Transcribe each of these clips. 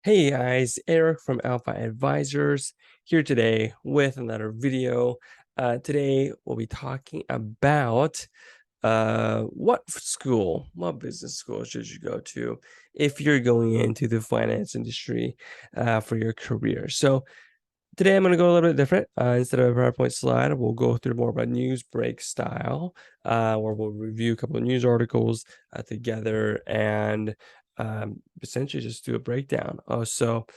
Hey guys, Eric from Alpha Advisors here today with another video. Today we'll be talking about what business school should you go to if you're going into the finance industry for your career. So today I'm going to go a little bit different. Instead of a PowerPoint slide, we'll go through more of a news break style, where we'll review a couple of news articles together and essentially just do a breakdown. So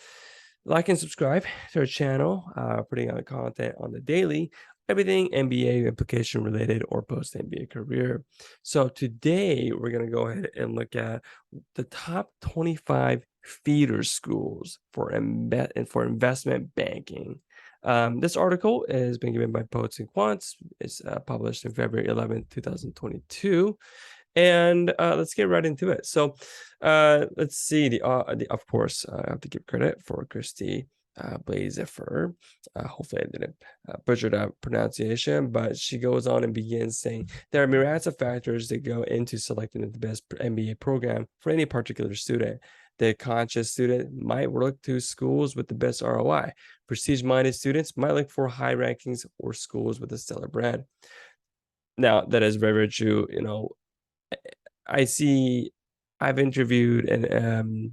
like and subscribe to our channel, putting out content on the daily, everything MBA implication related or post MBA career. So today we're going to go ahead and look at the top 25 feeder schools for investment banking. This article has been given by Poets and Quants. It's published in February 11th, 2022. And let's get right into it. So let's see of course, I have to give credit for Christy Blazifer. Hopefully I didn't butcher that pronunciation, but she goes on and begins saying there are myriads of factors that go into selecting the best MBA program for any particular student. The conscious student might look to schools with the best ROI. Prestige-minded students might look for high rankings or schools with a stellar brand. Now, that is very, very true. I've interviewed and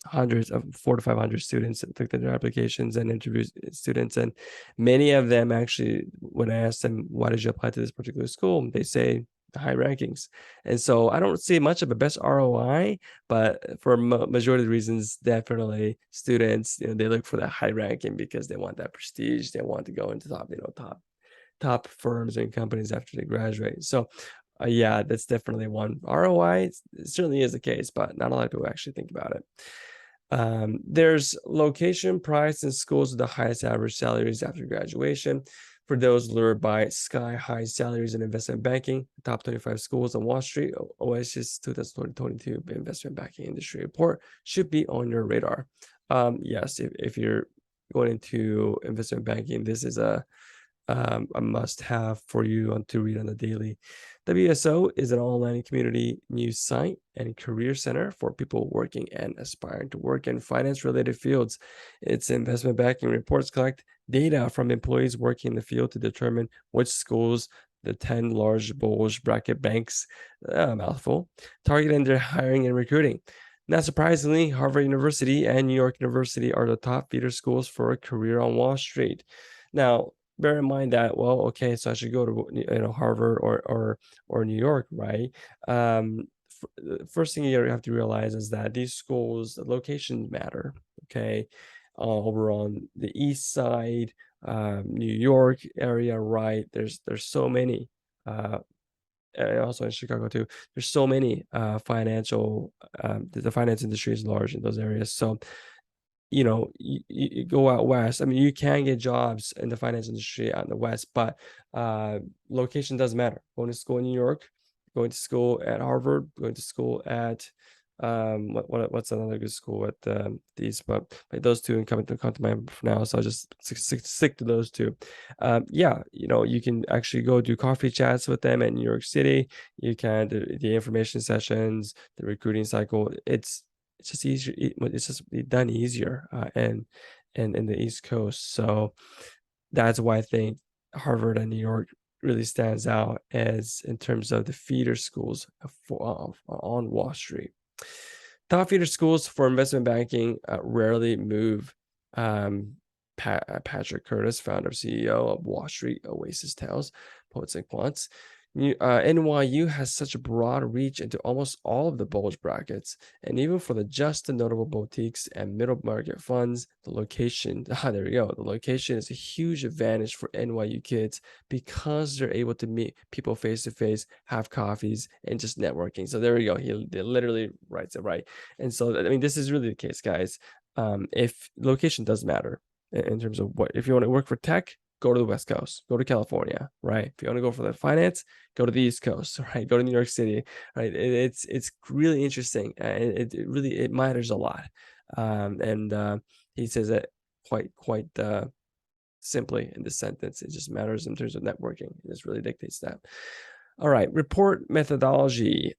hundreds of 400 to 500 students that took their applications and interviewed students, and many of them actually, when I asked them why did you apply to this particular school, they say high rankings. And so I don't see much of a best ROI, but for majority of the reasons, definitely students, they look for that high ranking because they want that prestige, they want to go into top firms and companies after they graduate. So yeah, that's definitely one. ROI, it certainly is the case, but not a lot of people actually think about it. There's location, price, and schools with the highest average salaries after graduation. For those lured by sky-high salaries in investment banking, the top 25 schools on Wall Street, Oasis 2022 investment banking industry report should be on your radar. Yes, if you're going into investment banking, this is a must-have for you to read on the daily. WSO is an online community news site and career center for people working and aspiring to work in finance-related fields. Its investment banking reports collect data from employees working in the field to determine which schools the 10 large bulge bracket banks, mouthful, target in their hiring and recruiting. Not surprisingly, Harvard University and New York University are the top feeder schools for a career on Wall Street. Now, bear in mind that, well, okay, so I should go to Harvard or New York, right? The first thing you have to realize is that these schools, the locations matter. Okay, over on the east side, New York area, right? There's so many. And also in Chicago too. There's so many financial. The finance industry is large in those areas, so you go out west. I mean, you can get jobs in the finance industry out in the west, but location doesn't matter. Going to school in New York, going to school at Harvard, going to school at what's another good school at these, but like those two come to mind for now. So I'll just stick to those two. Yeah, you can actually go do coffee chats with them at New York City. You can do the information sessions, the recruiting cycle. It's just easier. It's just done easier, and in the East Coast. So that's why I think Harvard and New York really stands out as in terms of the feeder schools on Wall Street. Top feeder schools for investment banking rarely move. Patrick Curtis, founder CEO of Wall Street Oasis Tales, Poets and Quants. NYU has such a broad reach into almost all of the bulge brackets, and even for the just and notable boutiques and middle market funds, the location, there we go, the location is a huge advantage for NYU kids because they're able to meet people face to face, have coffees, and just networking. So there we go. He literally writes it right. And so, I mean, this is really the case, guys. If location does matter in terms of if you want to work for tech, go to the West Coast, go to California, right? If you want to go for the finance, go to the East Coast, right? Go to New York City, right? It's really interesting. It matters a lot. And he says it quite simply in this sentence. It just matters in terms of networking. It just really dictates that. All right, report methodology.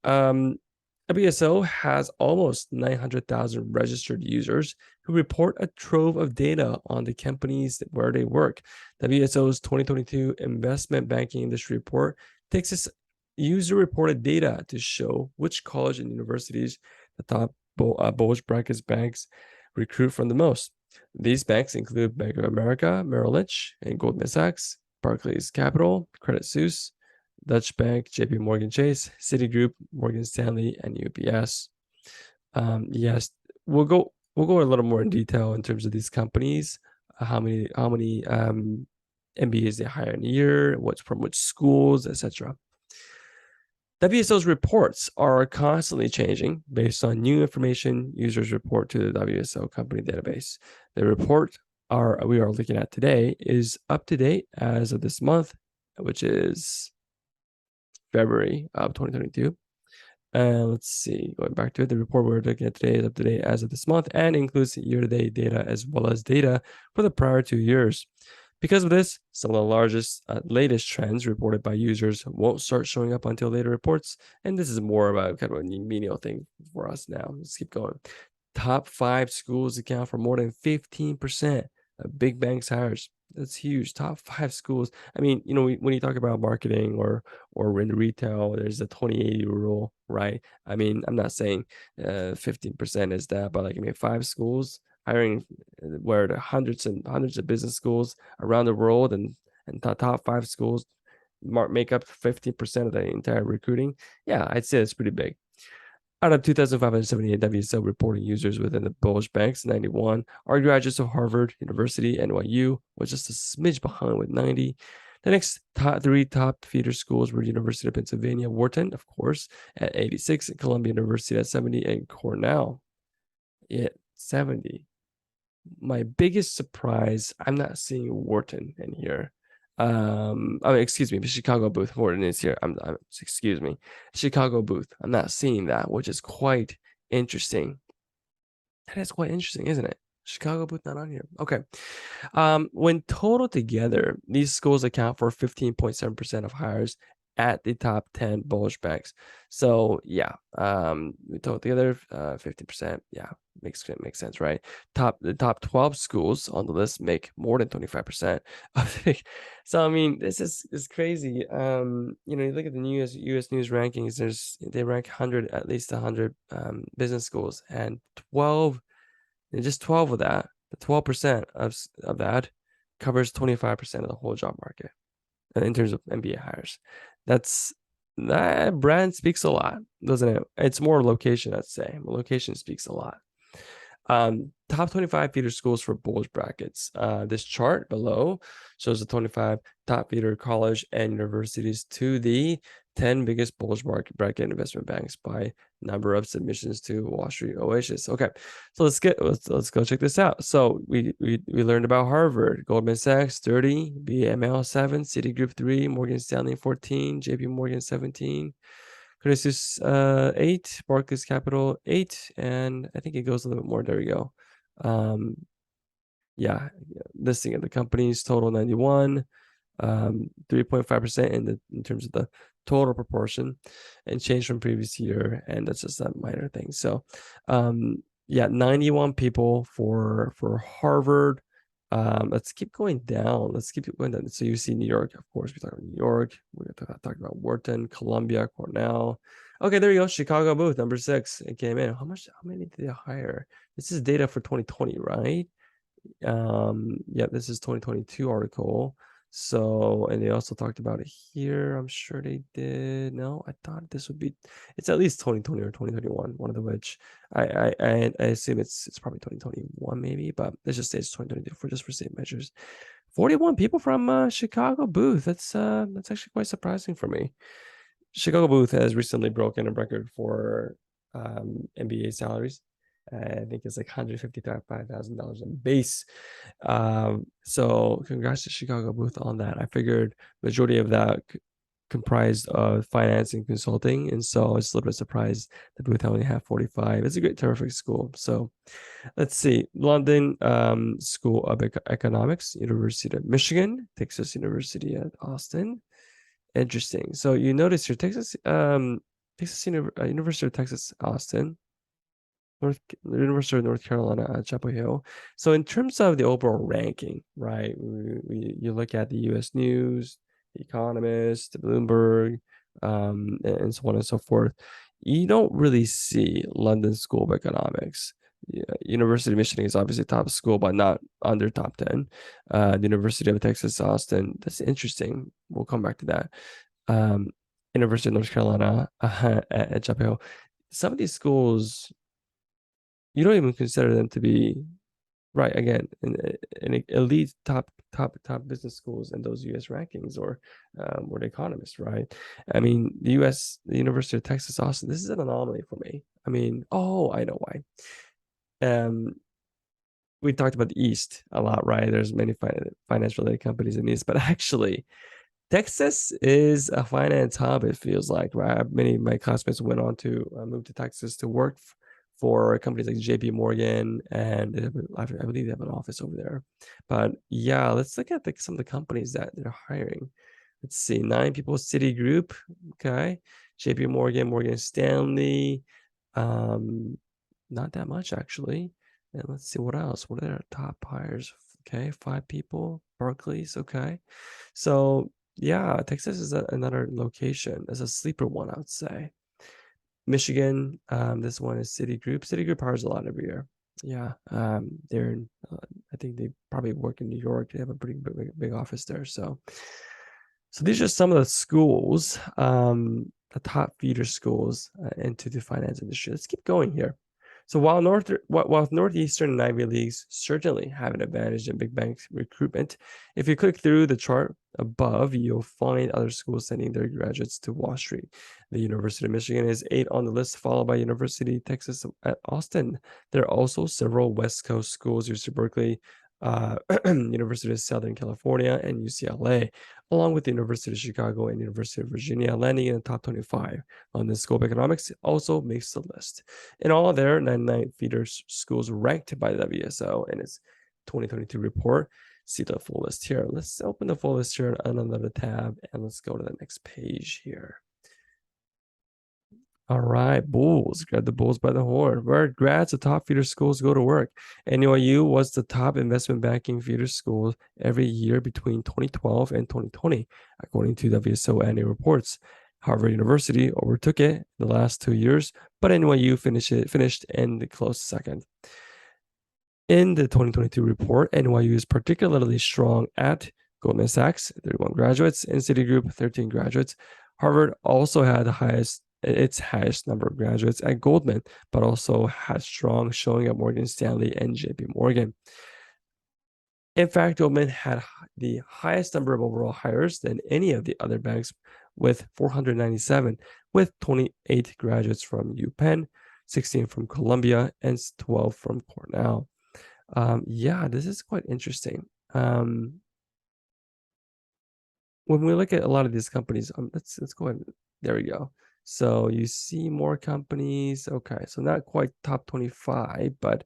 WSO has almost 900,000 registered users who report a trove of data on the companies where they work. WSO's 2022 investment banking industry report takes this user-reported data to show which college and universities the top bulge brackets banks recruit from the most. These banks include Bank of America, Merrill Lynch, and Goldman Sachs, Barclays Capital, Credit Suisse, Dutch Bank, JP Morgan Chase, Citigroup, Morgan Stanley, and UBS. Yes, we'll go a little more in detail in terms of these companies, how many MBAs they hire in a year, what's from which schools, etc. WSO's reports are constantly changing based on new information users report to the WSO company database. The report we are looking at today is up to date as of this month, which is February of 2022. Let's see, going back to it, the report we're looking at today is up to date as of this month and includes year-to-date data as well as data for the prior 2 years. Because of this, some of the largest, latest trends reported by users won't start showing up until later reports, and this is more about kind of a menial thing for us now. Let's keep going. Top 5 schools account for more than 15% of big banks hires. That's huge. Top 5 schools. I mean, when you talk about marketing or in retail, there's a 20/80 rule, right? I mean, I'm not saying 15% is that, but like, I mean, 5 schools hiring where the hundreds and hundreds of business schools around the world and the top 5 schools make up 15% of the entire recruiting. Yeah, I'd say it's pretty big. Out of 2,578 WSO reporting users within the bulge banks, 91 are graduates of Harvard, University, NYU, was just a smidge behind with 90. The next three top feeder schools were University of Pennsylvania, Wharton, of course, at 86, Columbia University at 70, and Cornell at 70. My biggest surprise, I'm not seeing Wharton in here. Excuse me, Chicago Booth. Wharton is here. Excuse me, Chicago Booth. I'm not seeing that, which is quite interesting. That is quite interesting, isn't it? Chicago Booth not on here. Okay. When total together, these schools account for 15.7% of hires at the top 10 bulge banks. So yeah, we total together 50%. Yeah, makes sense, right? The top 12 schools on the list make more than 25% of it. So I mean, this is crazy. You look at the US News rankings. They rank 100, at least 100 business schools, and 12, and just 12 of that, the 12% of that covers 25% of the whole job market in terms of MBA hires. That brand speaks a lot, doesn't it? It's more location, I'd say. Location speaks a lot. Top 25 feeder schools for bulge brackets. This chart below shows the 25 top feeder college and universities to the 10 biggest bulge bracket investment banks by number of submissions to Wall Street Oasis. Okay, so let's go check this out. So we learned about Harvard, Goldman Sachs 30, BML 7, Citigroup 3, Morgan Stanley 14, JP Morgan 17. Credit Suisse 8, Barclays Capital 8, and I think it goes a little bit more. There we go. Yeah, listing of the companies total 91, 3.5% in terms of the total proportion, and change from previous year, and that's just a minor thing. So, yeah, 91 people for Harvard. Let's keep going down. So you see New York, of course. We talk about New York. We're gonna talk about Wharton, Columbia, Cornell. Okay, there you go. Chicago Booth, number 6. It came in. How many did they hire? This is data for 2020, right? Yeah, this is 2022 article. So, and they also talked about it here. I'm sure they did. No, I thought this would be. It's at least 2020 or 2021. One of the which I assume it's probably 2021 maybe, but let's just say it's 2022 for same measures. 41 people from Chicago Booth. That's actually quite surprising for me. Chicago Booth has recently broken a record for MBA salaries. I think it's like $155,000 on base. So congrats to Chicago Booth on that. I figured majority of that comprised of finance and consulting, and so I was a little bit surprised that Booth only have 45. It's a great, terrific school. So let's see. London School of Economics, University of Michigan, Texas University at Austin. Interesting. So you notice your Texas University of Texas, Austin, University of North Carolina at Chapel Hill. So in terms of the overall ranking, right? You look at the U.S. News, The Economist, the Bloomberg, and so on and so forth. You don't really see London School of Economics. Yeah, University of Michigan is obviously top school, but not under top 10. The University of Texas, Austin, that's interesting. We'll come back to that. Um, University of North Carolina at Chapel Hill. Some of these schools you don't even consider them to be right again in elite top business schools in those U.S. rankings or the Economist, right? I mean, the University of Texas Austin. This is an anomaly for me. I mean, oh, I know why. Um, we talked about the East a lot, right? There's many finance related companies in the East, but actually, Texas is a finance hub, it feels like, right? Many of my classmates went on to move to Texas to work for companies like JP Morgan, and I believe they have an office over there. But yeah, let's look at some of the companies that they're hiring. Let's see, 9 people, Citigroup, okay, JP Morgan, Morgan Stanley, um, not that much actually. And let's see what else. What are their top hires? Okay, 5 people, Barclays, okay. So yeah, Texas is another location as a sleeper one, I would say. Michigan, this one is Citigroup. Citigroup hires a lot every year. Yeah, they're in, I think they probably work in New York. They have a pretty big office there. So these are some of the schools, the top feeder schools into the finance industry. Let's keep going here. So while Northeastern and Ivy Leagues certainly have an advantage in big bank recruitment, if you click through the chart above, you'll find other schools sending their graduates to Wall Street. The University of Michigan is 8 on the list, followed by University of Texas at Austin. There are also several West Coast schools, University of Berkeley, University of Southern California, and UCLA, along with the University of Chicago and University of Virginia, landing in the top 25. On the School of Economics also makes the list. In all, there are 99 feeder schools ranked by the WSO in its 2022 report. See the full list here. Let's open the full list here on another tab, and let's go to the next page here. All right, Bulls. Grab the Bulls by the horn. Where grads of top feeder schools go to work. NYU was the top investment banking feeder school every year between 2012 and 2020, according to WSO annual reports. Harvard University overtook it in the last 2 years, but NYU finished in the close second. In the 2022 report, NYU is particularly strong at Goldman Sachs, 31 graduates, and Citigroup, 13 graduates. Harvard also had its highest number of graduates at Goldman, but also had strong showing at Morgan Stanley and JP Morgan. In fact, Goldman had the highest number of overall hires than any of the other banks, with 497, with 28 graduates from UPenn, 16 from Columbia, and 12 from Cornell. Yeah, this is quite interesting. When we look at a lot of these companies, let's go ahead. There we go. So you see more companies. Okay, so not quite top 25, but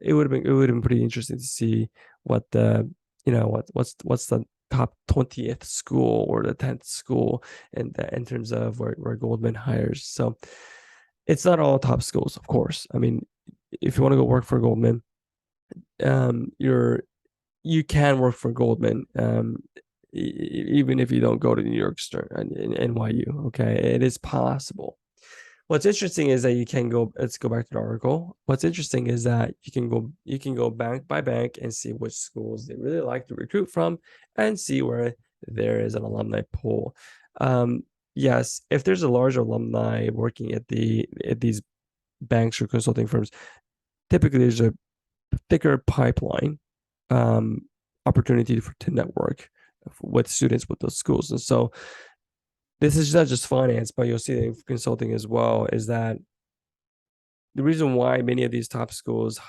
it would have been pretty interesting to see what the what's the top 20th school or the 10th school in terms of where Goldman hires. So it's not all top schools, of course. I mean, if you want to go work for Goldman, you can work for Goldman, even if you don't go to New York Stern and NYU. Okay, it is possible. What's interesting is that you can go. Let's go back to the article. What's interesting is that you can go bank by bank and see which schools they really like to recruit from, and see where there is an alumni pool. Yes, if there's a large alumni working at these banks or consulting firms, typically there's a thicker pipeline opportunity to network with students with those schools. And so this is not just finance, but you'll see in consulting as well, is that the reason why many of these top schools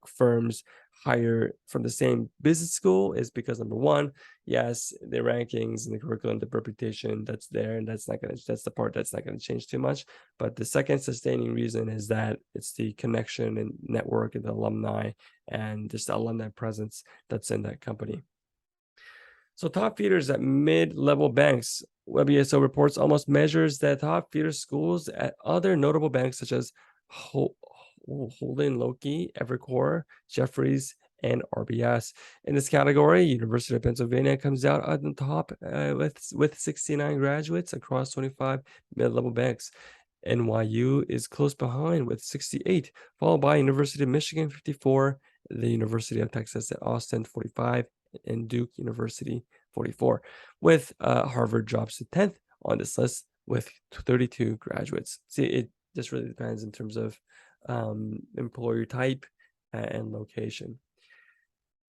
firms hire from the same business school is because, number one, yes, the rankings and the curriculum, the reputation that's there, and that's the part that's not going to change too much. But the second sustaining reason is that it's the connection and network and the alumni and just the alumni presence that's in that company. So top feeders at mid-level banks. WebESO reports almost measures that top feeder schools at other notable banks such as Holden Loki, Evercore, Jeffries, and RBS. In this category, University of Pennsylvania comes out on the top with 69 graduates across 25 mid-level banks. NYU is close behind with 68, followed by University of Michigan 54, the University of Texas at Austin 45, and Duke University 44, with Harvard drops to 10th on this list with 32 graduates. See, it just really depends in terms of employer type and location.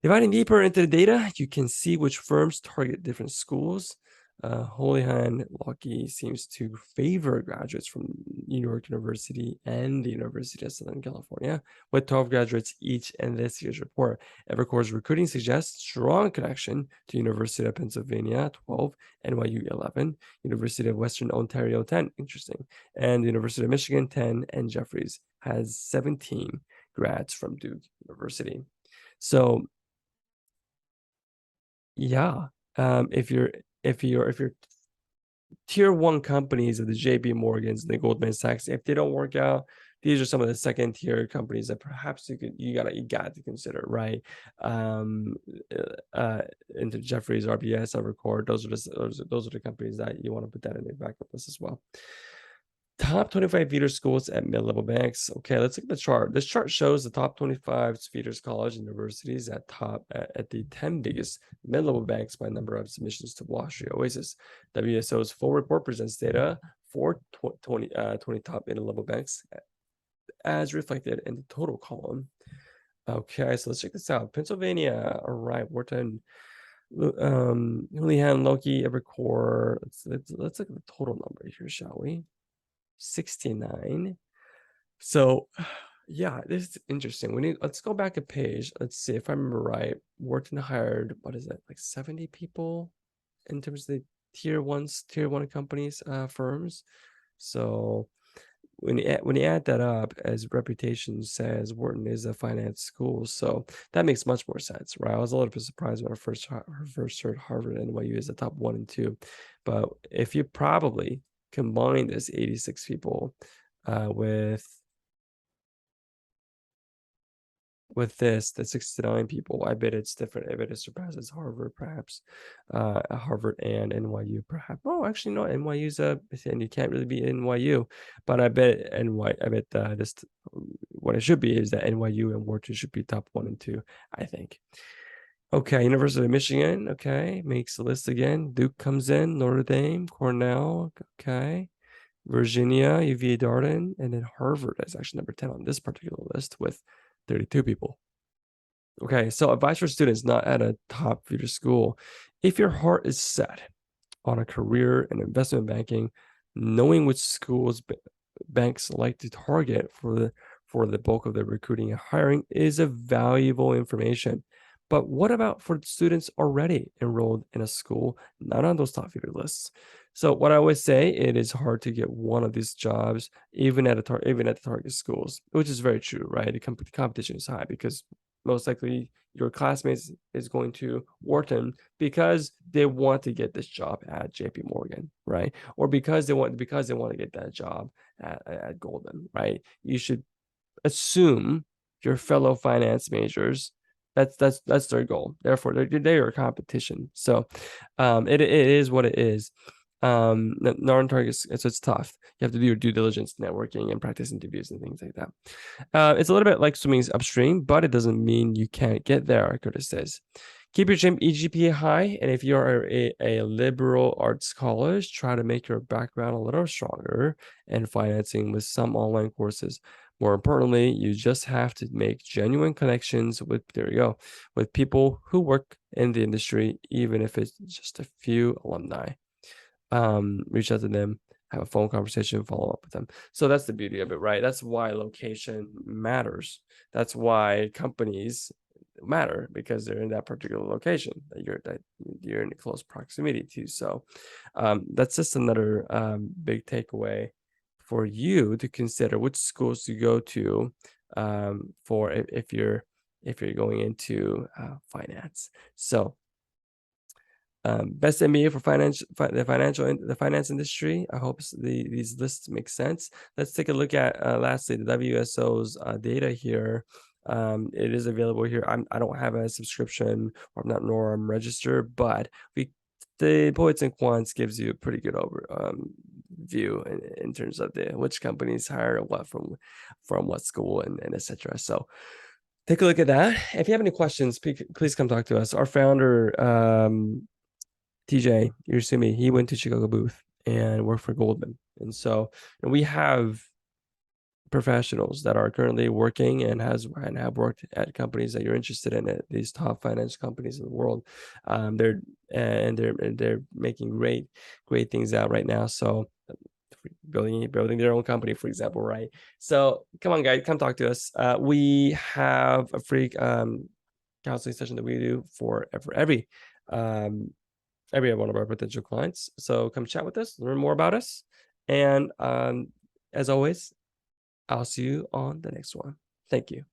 Dividing deeper into the data, you can see which firms target different schools. Houlihan Lokey seems to favor graduates from New York University and the University of Southern California, with 12 graduates each in this year's report. Evercore's recruiting suggests strong connection to University of Pennsylvania, 12, NYU 11, University of Western Ontario 10, interesting, and the University of Michigan 10, and Jeffries has 17 grads from Duke University. So yeah, if you're tier one companies of the JP Morgans and the Goldman Sachs, if they don't work out, these are some of the second tier companies that perhaps you got to consider, right? Into Jeffries, RBS, Evercore, those are the companies that you want to put that in the backup list as well. Top 25 feeder schools at mid-level banks. Okay, let's look at the chart. This chart shows the top 25 feeders college and universities at the 10 biggest mid-level banks by number of submissions to Wall Street Oasis. WSO's full report presents data for 20 top mid-level banks as reflected in the total column. Okay, so let's check this out. Pennsylvania, all right, Wharton, Houlihan, Loki, Evercore. Let's look at the total number here, shall we? 69. So yeah, this is interesting. Let's go back a page. Let's see if I remember right. Wharton hired, what is it, like 70 people in terms of the tier one companies, firms. So when you add that up, as reputation says, Wharton is a finance school, so that makes much more sense, right? I was a little bit surprised when I first heard Harvard and NYU is the top 1 and 2, but if you probably combine this 86 people with the 69 people, I bet it's different. I bet it surpasses Harvard, perhaps. Harvard and NYU, perhaps. Oh, actually, no, NYU's and you can't really be NYU, but I bet what it should be is that NYU and Wharton should be top 1 and 2, I think. Okay, University of Michigan, okay, makes the list again. Duke comes in, Notre Dame, Cornell, okay. Virginia, UVA Darden, and then Harvard is actually number 10 on this particular list with 32 people. Okay, so advice for students not at a top feeder school. If your heart is set on a career in investment banking, knowing which schools banks like to target for the bulk of their recruiting and hiring is a valuable information. But what about for students already enrolled in a school not on those top feeder lists? So what I always say, it is hard to get one of these jobs even at the target schools, which is very true, right? The competition is high because most likely your classmates is going to Wharton because they want to get this job at JP Morgan, right? Or because they want to get that job at Goldman, right? You should assume your fellow finance majors, that's their goal. Therefore, they're your competition. So it is what it is. Non-target, so it's tough. You have to do your due diligence, networking, and practice interviews and things like that. It's a little bit like swimming upstream, but it doesn't mean you can't get there, Curtis says. Keep your GPA high, and if you're a liberal arts college, try to make your background a little stronger and financing with some online courses. More importantly, you just have to make genuine connections with people who work in the industry, even if it's just a few alumni. Reach out to them, have a phone conversation, follow up with them. So that's the beauty of it, right? That's why location matters. That's why companies matter, because they're in that particular location that you're in close proximity to. So that's just another big takeaway for you to consider which schools to go to for if you're going into finance. So Best MBA for the finance industry. I hope these lists make sense. Let's take a look at lastly the WSO's data here. It is available here. I don't have a subscription, or I'm not, nor I'm registered, but the Poets and Quants gives you a pretty good view in terms of which companies hire what from what school and etc. So take a look at that. If you have any questions, please come talk to us. Our founder, TJ Urasumi, he went to Chicago booth and worked for Goldman. And so we have professionals that are currently working and have worked at companies that you're interested in, at these top finance companies in the world. They're making great things out right now. So building their own company, for example, right? So come on, guys, come talk to us. We have a free counseling session that we do for every one of our potential clients. So come chat with us, learn more about us, and as always, I'll see you on the next one. Thank you.